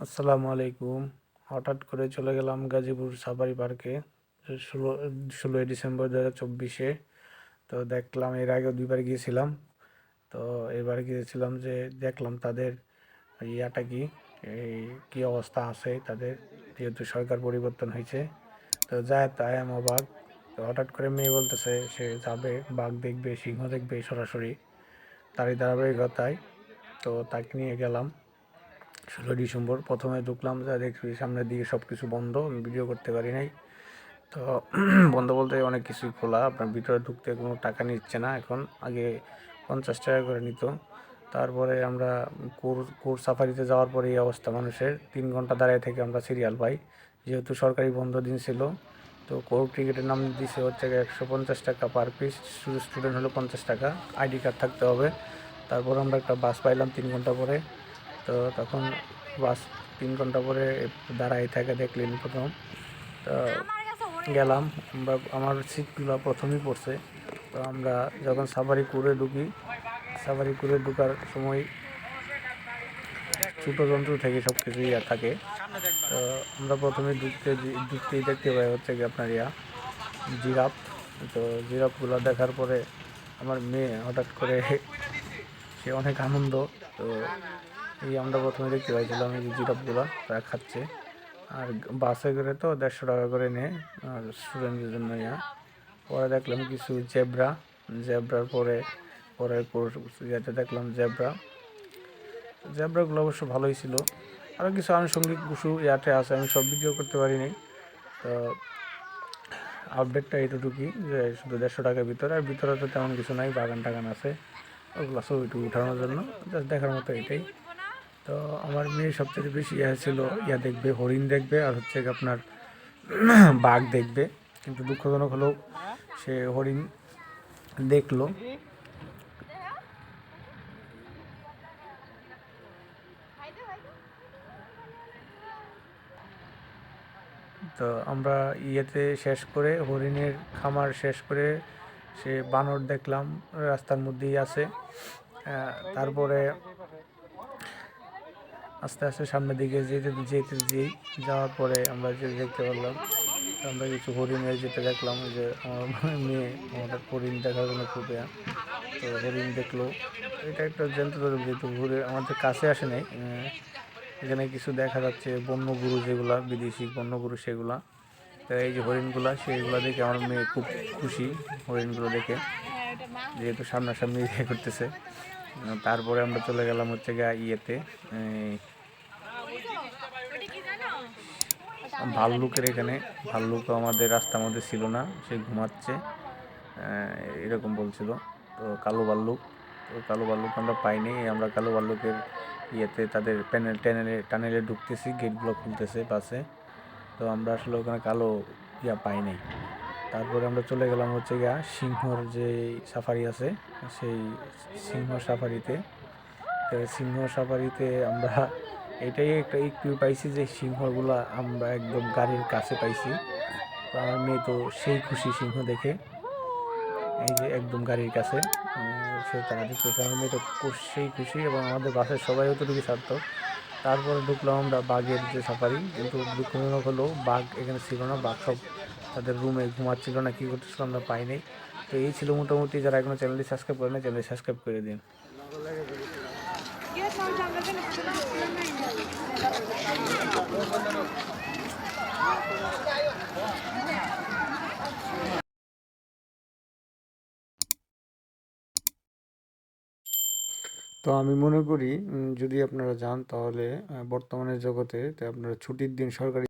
আসসালামু আলাইকুম। হঠাৎ করে চলে গেলাম গাজীপুর সাফারি পার্কে 16ই ডিসেম্বর 2024-এ। তো দেখলাম, এর আগে দুইবার গিয়েছিলাম। তো এবার গিয়েছিলাম যে দেখলাম তাদের ইয়াটা কি, এই কি অবস্থা আছে তাদের, যেহেতু সরকার পরিবর্তন হয়েছে। তো যায় তাই আমি অবাক। তো হঠাৎ করে মেয়ে বলতেছে সে যাবে, বাঘ দেখবে, সিংহ দেখবে সরাসরি, তারই ধারাবাহিকতায় তো তাকে নিয়ে গেলাম। 16 ডিসেম্বর প্রথমে ঢুকলাম, যা দেখি সামনের দিকে সব কিছু বন্ধ, আমি ভিডিও করতে পারি নাই। তো বন্ধ বলতে অনেক কিছুই খোলা, আপনার ভিতরে ঢুকতে কোনো টাকা নিচ্ছে না এখন, আগে 50 টাকা করে নিত। তারপরে আমরা কোর সাফারিতে যাওয়ার পরে এই অবস্থা মানুষের, 3 ঘন্টা দাঁড়িয়ে থেকে আমরা সিরিয়াল পাই, যেহেতু সরকারি বন্ধ দিন ছিল। তো কোর টিকিটের নাম দিছে হচ্ছে 150 টাকা পার পিস, শুধু স্টুডেন্ট হলো 50 টাকা, আইডি কার্ড থাকতে হবে। তারপর আমরা একটা বাস পাইলাম 3 ঘন্টা পরে। তো তখন বাস 3 ঘন্টা পরে দাঁড়াই থাকে, দেখলেন প্রথম। তো গেলাম আমরা, আমার সিটগুলো প্রথমেই পড়ছে। তো আমরা যখন সাফারি করে ঢুকি, সাফারি করে ঢুকার সময় ছোটো জন্তু থেকে সব কিছু ইয়া থাকে। তো আমরা প্রথমে ঢুকতেই দেখতে পাই হচ্ছে কি আপনার জিরাফ। তো জিরাফগুলো দেখার পরে আমার মেয়ে হঠাৎ করে সে অনেক আনন্দ। তো এই আমরা প্রথমে দেখতে পাইছিলাম এই যে জিরাফগুলো তারা খাচ্ছে। আর বাসে করে তো 150 টাকা করে নেয় আর স্টুডেন্টদের জন্য পরে দেখলাম কিছু জেব্রার পরে পরের ইয়েতে দেখলাম জেব্রাগুলো অবশ্য ভালোই ছিল। আরও কিছু আনুষঙ্গিক কিছু ইয়াতে আছে, আমি সব ভিডিও করতে পারিনি। তো আপডেটটা এতটুকুই যে শুধু 150 টাকার ভিতরে, আর ভিতরে তো তেমন কিছু নাই, বাগান টাগান আছে, ওগুলো ছবিটুকু উঠানোর জন্য জাস্ট দেখার মতো এটাই। তো আমার মেয়ে সবচেয়ে বেশি ছিল দেখবে, হরিণ দেখবে, আর হচ্ছে আপনার বাঘ দেখবে। কিন্তু দুঃখজনক হলেও সে হরিণ দেখলো। তো আমরা শেষ করে, হরিণের খামার শেষ করে, সে বানর দেখলাম রাস্তার মধ্যেই আছে। তারপরে আস্তে আস্তে সামনের দিকে যেতে যাওয়ার পরে আমরা যে দেখতে পারলাম, আমরা কিছু হরিণের যেতে দেখলাম যে আমার মেয়ে আমাদের হরিণ দেখার জন্য খুব তো হরিণ দেখলো। এটা একটা জ্যান্ত যেহেতু ঘুরে আমাদের কাছে আসে নাই, এখানে কিছু দেখা যাচ্ছে বন্যগরু, যেগুলা বিদেশি বন্যগরু সেগুলা। তো এই যে হরিণগুলা, সেইগুলো দেখে আমার মেয়ে খুব খুশি, হরিণগুলো দেখে, যেহেতু সামনাসামনি করতেছে। তারপরে আমরা চলে গেলাম হচ্ছে ভাল্লুকের এখানে। ভাল্লুকও আমাদের রাস্তার মধ্যে ছিল না, সে ঘুমাচ্ছে এরকম বলছিল। তো কালো ভাল্লুক, তো কালো ভাল্লুক আমরা পাইনি। আমরা কালো ভাল্লুকের তাদের টানেলে ঢুকতেছি, গেটগুলো খুলতেছে বাসে। তো আমরা আসলে ওখানে কালো পাই নাই। তারপরে আমরা চলে গেলাম হচ্ছে সিংহর যে সাফারি আছে, সেই সিংহ সাফারিতে আমরা এটাই একটা একটু পাইছি যে সিংহগুলা আমরা একদম গাড়ির কাছে পাইছি। তো আমার মেয়ে তো সেই খুশি সিংহ দেখে, এই যে একদম গাড়ির কাছে সে তারা দেখতেছে, আমার মেয়ে তো সেই খুশি, এবং আমাদের বাসের সবাই অতটুকু ছাড়তো। তারপরে ঢুকলাম আমরা বাঘের যে সাফারি, কিন্তু দুঃখজনক হলো বাঘ এখানে ছিল না, বাঘ সব তাদের রুমে ঘুমাচ্ছিল না কি করতেছিল আমরা পাই নাই। তো এই ছিল মোটামুটি। যারা এখনো চ্যানেলটি সাবস্ক্রাইব করে না, চ্যানেলটি সাবস্ক্রাইব করে দিন। তো আমি মনে করি যদি আপনারা যান তাহলে বর্তমানের জগতে আপনারা ছুটির দিন সরকারি